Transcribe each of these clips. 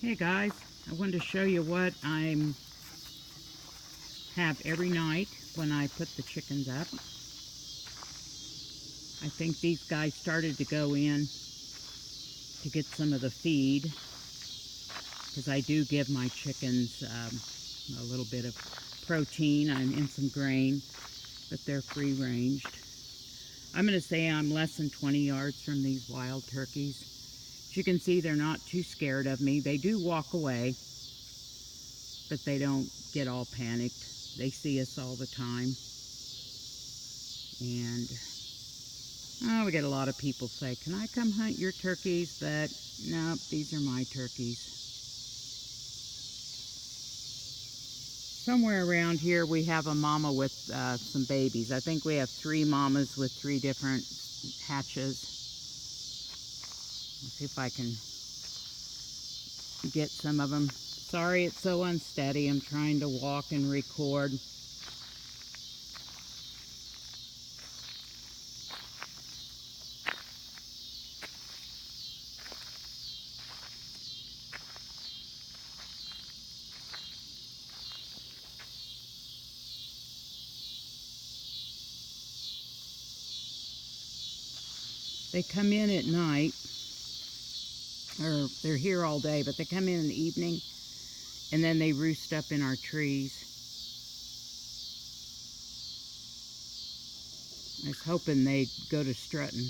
Hey guys, I wanted to show you what I have every night when I put the chickens up. I think these guys started to go in to get some of the feed because I do give my chickens a little bit of protein. I'm in some grain, but they're free ranged. I'm going to say I'm less than 20 yards from these wild turkeys. As you can see, they're not too scared of me. They do walk away, but they don't get all panicked. They see us all the time. And we get a lot of people say, can I come hunt your turkeys? But no, these are my turkeys. Somewhere around here we have a mama with some babies. I think we have 3 mamas with 3 different hatches. Let's see if I can get some of them. Sorry it's so unsteady. I'm trying to walk and record. They come in at night, or they're here all day, but they come in the evening, and then they roost up in our trees. I was hoping they'd go to strutting.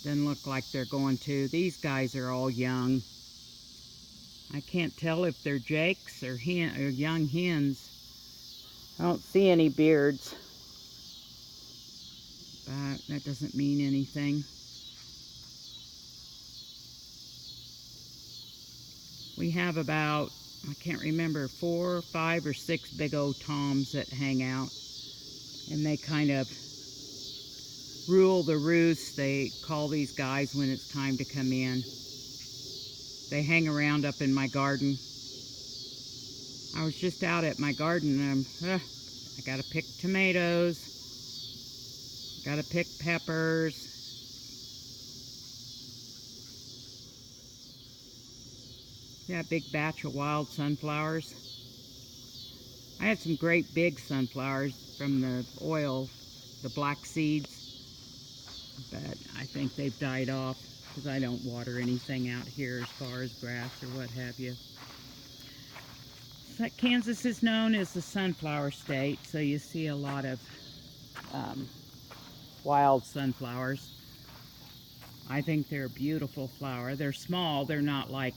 Doesn't look like they're going to. These guys are all young. I can't tell if they're jakes or young hens. I don't see any beards, but that doesn't mean anything. We have about, I can't remember, 4, 5, or 6 big old toms that hang out, and they kind of rule the roost. They call these guys when it's time to come in. They hang around up in my garden. I was just out at my garden and I gotta pick tomatoes, gotta pick peppers. Yeah, a big batch of wild sunflowers. I had some great big sunflowers from the oil, the black seeds, but I think they've died off because I don't water anything out here as far as grass or what have you. Kansas is known as the sunflower state, so you see a lot of wild sunflowers. I think they're a beautiful flower. They're small, they're not like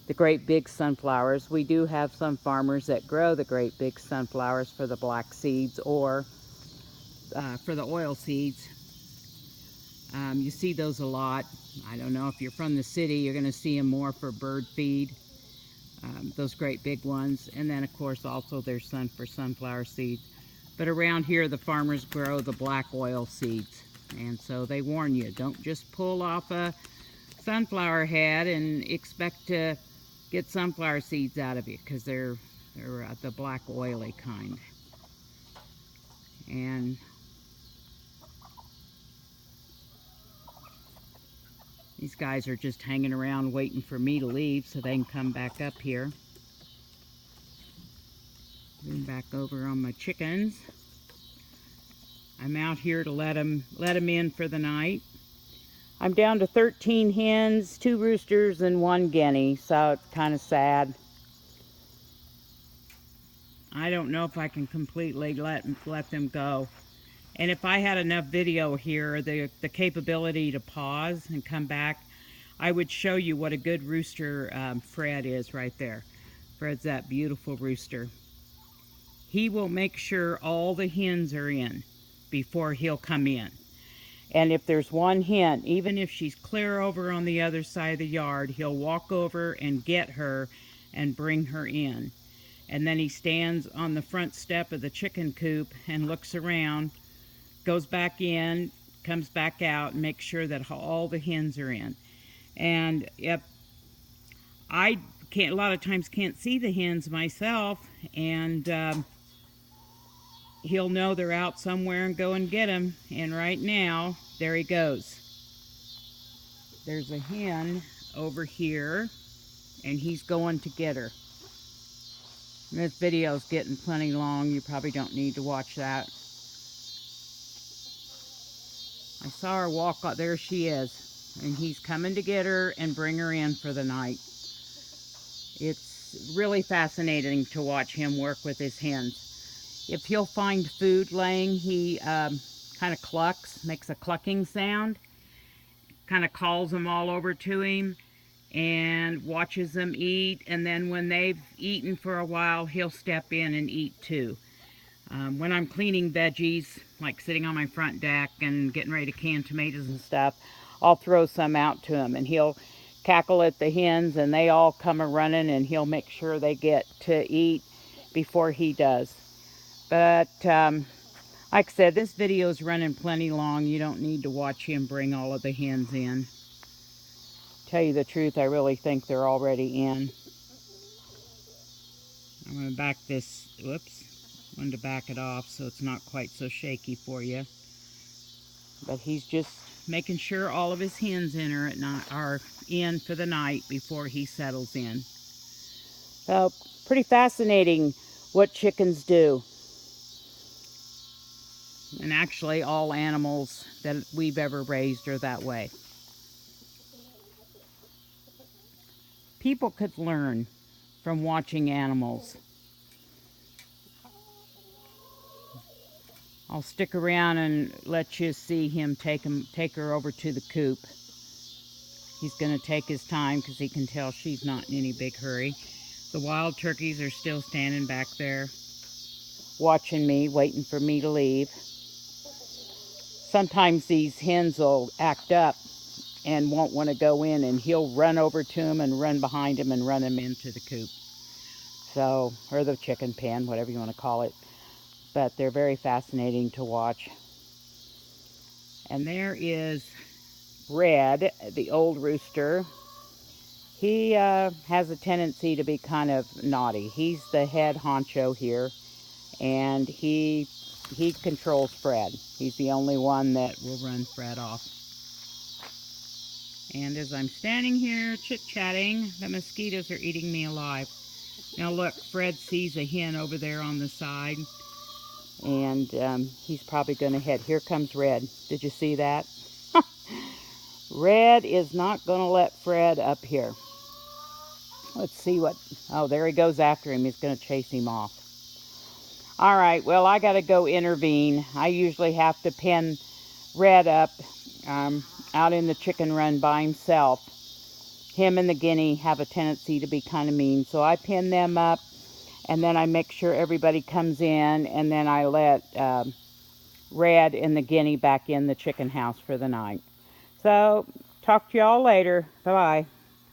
the great big sunflowers. We do have some farmers that grow the great big sunflowers for the black seeds or for the oil seeds. You see those a lot. I don't know if you're from the city, you're going to see them more for bird feed. Those great big ones, and then of course also there's for sunflower seeds. But around here the farmers grow the black oil seeds, and so they warn you, don't just pull off a sunflower head and expect to get sunflower seeds out of it, because they're the black oily kind. And these guys are just hanging around waiting for me to leave so they can come back up here. Then back over on my chickens. I'm out here to let them in for the night. I'm down to 13 hens, 2 roosters, and 1 guinea, so it's kind of sad. I don't know if I can completely let them go. And if I had enough video here, the capability to pause and come back, I would show you what a good rooster Fred is right there. Fred's that beautiful rooster. He will make sure all the hens are in before he'll come in. And if there's one hen, even if she's clear over on the other side of the yard, he'll walk over and get her and bring her in. And then he stands on the front step of the chicken coop and looks around, goes back in, comes back out, and makes sure that all the hens are in. And yep, I can't, a lot of times can't see the hens myself, and he'll know they're out somewhere and go and get them. And right now, there he goes. There's a hen over here, and he's going to get her. And this video's getting plenty long. You probably don't need to watch that. I saw her walk out. There she is. And he's coming to get her and bring her in for the night. It's really fascinating to watch him work with his hens. If he'll find food laying, he kind of clucks, makes a clucking sound, kind of calls them all over to him and watches them eat. And then when they've eaten for a while, he'll step in and eat too. When I'm cleaning veggies, like sitting on my front deck and getting ready to can tomatoes and stuff, I'll throw some out to him, and he'll cackle at the hens, and they all come a-running, and he'll make sure they get to eat before he does. But like I said, this video is running plenty long. You don't need to watch him bring all of the hens in. Tell you the truth, I really think they're already in. I'm going to back this, whoops, wanted to back it off so it's not quite so shaky for you. But he's just making sure all of his hens are in for the night before he settles in. So, pretty fascinating what chickens do. And actually, all animals that we've ever raised are that way. People could learn from watching animals. I'll stick around and let you see him take her over to the coop. He's going to take his time because he can tell she's not in any big hurry. The wild turkeys are still standing back there, watching me, waiting for me to leave. Sometimes these hens will act up and won't want to go in, and he'll run over to them and run behind him and run them into the coop. So, or the chicken pen, whatever you want to call it. But they're very fascinating to watch. And there is Red, the old rooster. He has a tendency to be kind of naughty. He's the head honcho here, and he controls Fred. He's the only one that will run Fred off. And as I'm standing here chit-chatting, the mosquitoes are eating me alive. Now look, Fred sees a hen over there on the side, and he's probably going to head. Here comes Red. Did you see that? Red is not going to let Fred up here. Let's see what... Oh, there he goes after him. He's going to chase him off. All right, well, I got to go intervene. I usually have to pin Red up out in the chicken run by himself. Him and the guinea have a tendency to be kind of mean, so I pin them up, and then I make sure everybody comes in, and then I let Red and the guinea back in the chicken house for the night. So, talk to y'all later. Bye-bye.